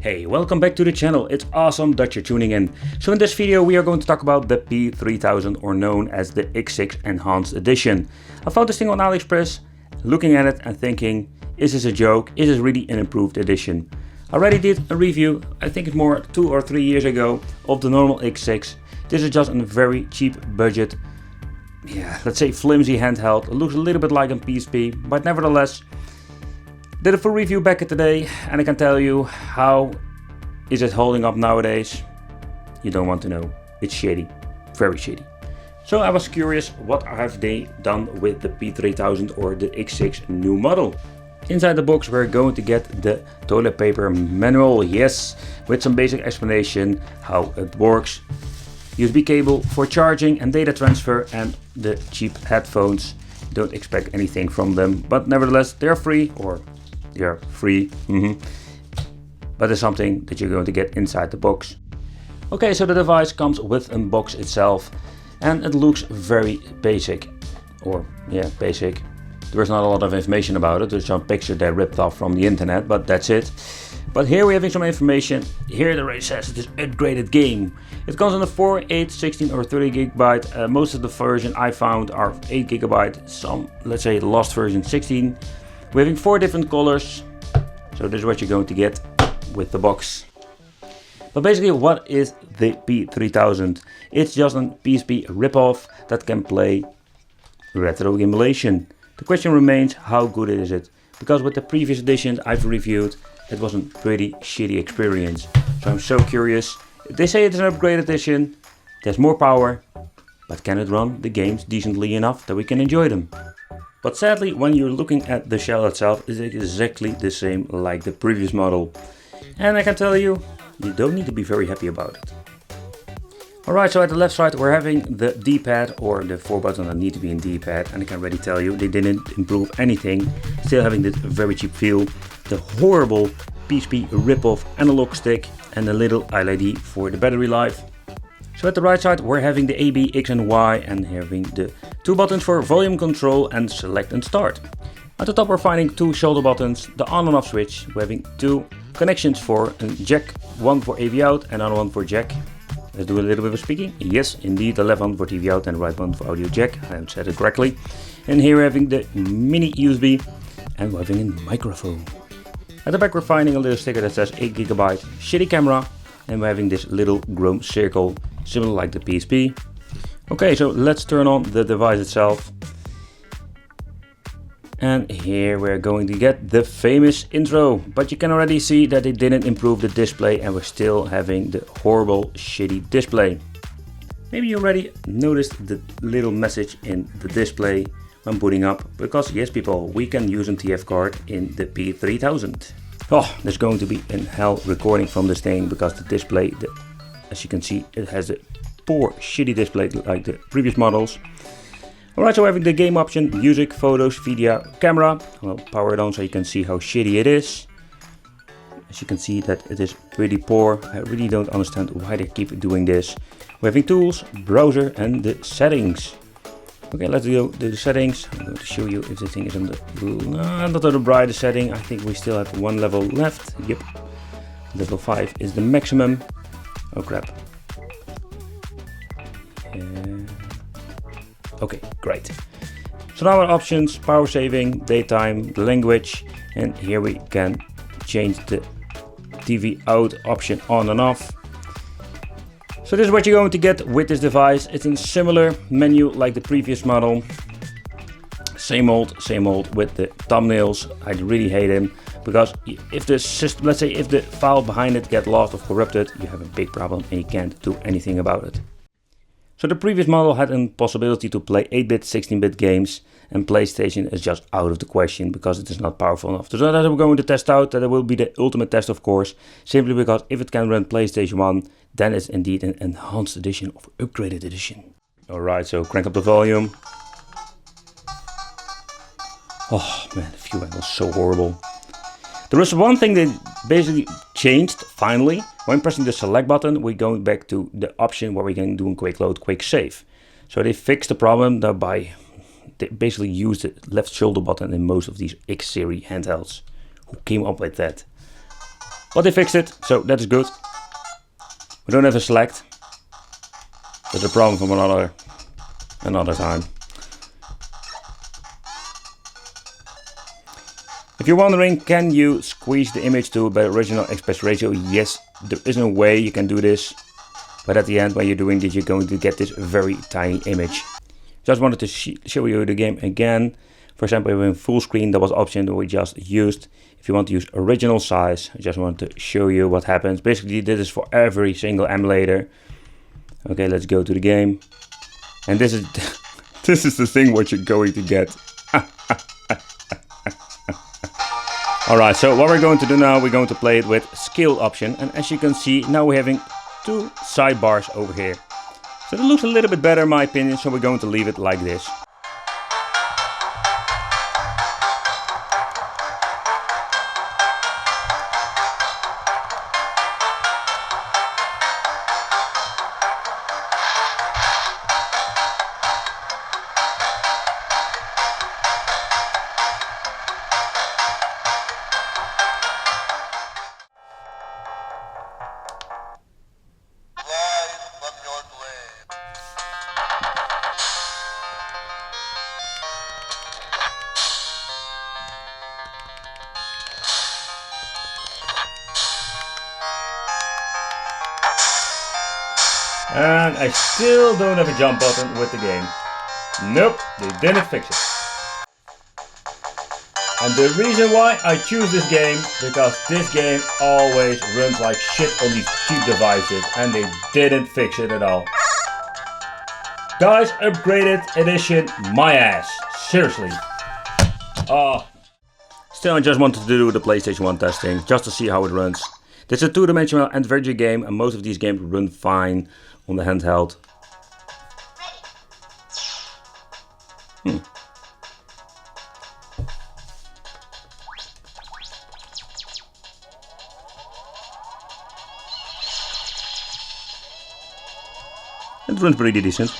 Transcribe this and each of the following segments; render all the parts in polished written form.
Hey, welcome back to the channel. It's awesome that you're tuning in. So in this video we are going to talk about the P3000, or known as the X6 Enhanced Edition. I found this thing on AliExpress, looking at it and thinking, is this a joke? Is this really an improved edition? I already did a review, I think it's more 2 or 3 years ago, of the normal X6. This is just a very cheap budget, let's say flimsy handheld. It looks a little bit like a PSP, but nevertheless, did a full review back in the day, and I can tell you how is it holding up nowadays. You don't want to know. It's shitty, very shitty. So I was curious, what have they done with the P3000 or the X6 new model? Inside the box we're going to get the toilet paper manual, yes, with some basic explanation how it works. USB cable for charging and data transfer, and the cheap headphones. Don't expect anything from them, but nevertheless they're free, or they're free, but it's something that you're going to get inside the box. Okay, so the device comes with a box itself, and it looks very basic, basic. There's not a lot of information about it. There's some picture they ripped off from the internet, but that's it. But here we're having some information. Here it already says it is upgraded game. It comes in a 4, 8, 16 or 30 gigabyte. Most of the version I found are 8 gigabyte. Some, let's say, lost version 16. We're having 4 different colors. So this is what you're going to get with the box. But basically, what is the P3000? It's just a PSP ripoff that can play retro emulation. The question remains, how good is it? Because with the previous editions I've reviewed, it was a pretty shitty experience. So I'm so curious. They say it's an upgraded edition, there's more power, but can it run the games decently enough that we can enjoy them? But sadly, when you're looking at the shell itself, it's exactly the same like the previous model. And I can tell you, you don't need to be very happy about it. Alright, so at the left side we're having the D-pad, or the 4 buttons that need to be in D-pad, and I can already tell you they didn't improve anything, still having this very cheap feel, the horrible PSP rip-off analog stick, and a little LED for the battery life. So at the right side we're having the A, B, X and Y, and having the 2 buttons for volume control and select and start. At the top we're finding 2 shoulder buttons, the on and off switch, we're having 2 connections for a jack, one for AV out and another one for jack. Let's do a little bit of speaking. Yes, indeed, the left one for TV out and the right one for audio jack. I haven't said it correctly. And here we're having the mini USB, and we're having a microphone. At the back we're finding a little sticker that says 8 gigabyte, shitty camera, and we're having this little chrome circle, similar like the PSP. Okay, so let's turn on the device itself. And here we're going to get the famous intro, but you can already see that they didn't improve the display and we're still having the horrible shitty display. Maybe you already noticed the little message in the display when booting up, because yes people, we can use a TF card in the P3000. Oh, there's going to be a hell recording from this thing, because the display, as you can see, it has a poor shitty display like the previous models. Alright, so having the game option, music, photos, video, camera. I'll power it on so you can see how shitty it is. As you can see that it is pretty poor. I really don't understand why they keep doing this. We're having tools, browser and the settings. Okay, let's go to the settings. I'm going to show you if the thing is on the not on the brightest setting. I think we still have 1 level left. Yep. Level 5 is the maximum. Oh crap. Okay, great. So now our options, power saving, daytime, language, and here we can change the TV out option on and off. So this is what you're going to get with this device. It's in similar menu like the previous model. Same old with the thumbnails. I really hate them, because if the system, let's say if the file behind it gets lost or corrupted, you have a big problem and you can't do anything about it. So the previous model had a possibility to play 8-bit, 16-bit games, and PlayStation is just out of the question because it is not powerful enough. So that we're going to test out, that will be the ultimate test of course, simply because if it can run PlayStation 1, then it's indeed an enhanced edition or upgraded edition. Alright, so crank up the volume. Oh man, the view was so horrible. There is one thing that basically changed finally. When pressing the select button, we're going back to the option where we can do a quick load, quick save. So they fixed the problem that they basically used the left shoulder button in most of these X series handhelds. Who came up with that? But they fixed it, so that is good. We don't have a select. That's a problem from another time. If you're wondering, can you squeeze the image to the original aspect ratio? Yes, there is no way you can do this. But at the end, when you're doing this, you're going to get this very tiny image. Just wanted to show you the game again. For example, in full screen, that was an option that we just used. If you want to use original size, I just want to show you what happens. Basically, this is for every single emulator. Okay, let's go to the game. And this is this is the thing what you're going to get. Alright, so what we're going to do now, we're going to play it with scale option. And as you can see, now we're having two sidebars over here. So it looks a little bit better in my opinion, so we're going to leave it like this. And I still don't have a jump button with the game. Nope, they didn't fix it. And the reason why I choose this game, because this game always runs like shit on these cheap devices, and they didn't fix it at all. Guys, upgraded edition, my ass. Seriously. Still, I just wanted to do the PlayStation 1 testing, just to see how it runs. This is a two-dimensional adventure game, and most of these games run fine on the handheld. It runs pretty decent.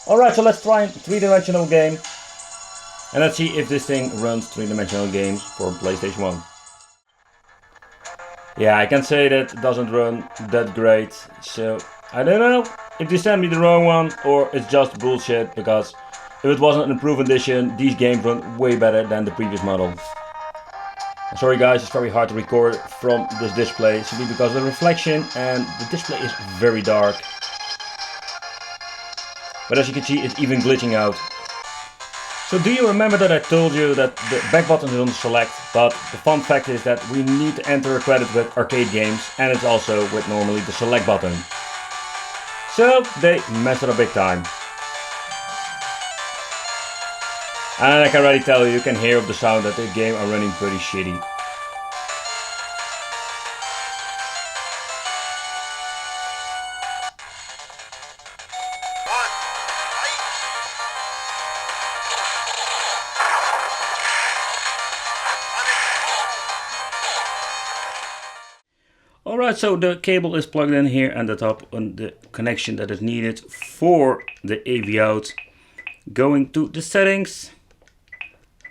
Alright, so let's try a three-dimensional game. And let's see if this thing runs three-dimensional games for PlayStation 1. Yeah, I can say that it doesn't run that great. So, I don't know if they sent me the wrong one or it's just bullshit. Because if it wasn't an improved edition, these games run way better than the previous model. Sorry guys, it's very hard to record from this display. Simply because of the reflection and the display is very dark. But as you can see, it's even glitching out. So do you remember that I told you that the back button is on select, but the fun fact is that we need to enter a credit with arcade games, and it's also with normally the select button. So they messed it up big time. And I can already tell you, you can hear of the sound that the game are running pretty shitty. Alright, so the cable is plugged in here at the top on the connection that is needed for the AV out. Going to the settings,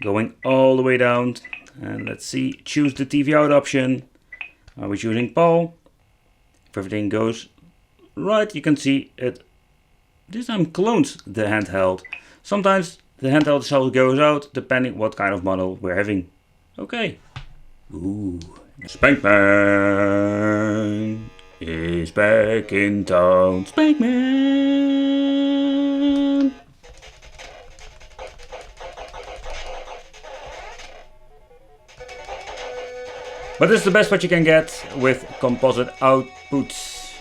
going all the way down, and let's see, choose the TV out option. Are we choosing Paul? If everything goes right, you can see it this time clones the handheld. Sometimes the handheld itself goes out depending what kind of model we're having. Okay. Ooh. Spankman is back in town. Spankman. But this is the best what you can get with composite outputs.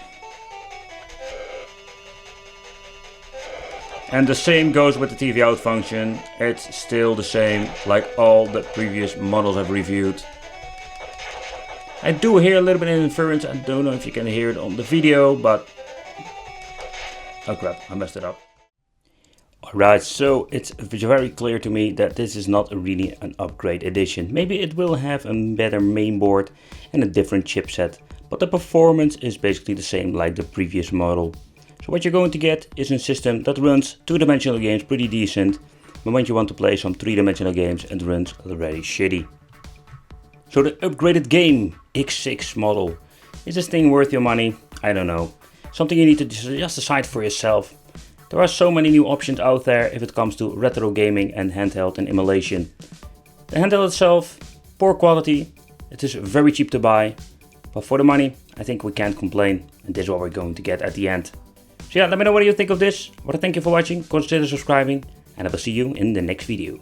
And the same goes with the TV out function. It's still the same like all the previous models I've reviewed. I do hear a little bit of interference. I don't know if you can hear it on the video, but oh crap, I messed it up. Alright, so it's very clear to me that this is not really an upgrade edition. Maybe it will have a better mainboard and a different chipset, but the performance is basically the same like the previous model. So what you're going to get is a system that runs two-dimensional games pretty decent, but when you want to play some three-dimensional games, it runs already shitty. So the upgraded game X6 model, is this thing worth your money? I don't know. Something you need to just decide for yourself. There are so many new options out there if it comes to retro gaming and handheld and emulation. The handheld itself, poor quality, it is very cheap to buy, but for the money I think we can't complain, and this is what we're going to get at the end. So yeah, let me know what you think of this. Thank you for watching, consider subscribing, and I will see you in the next video.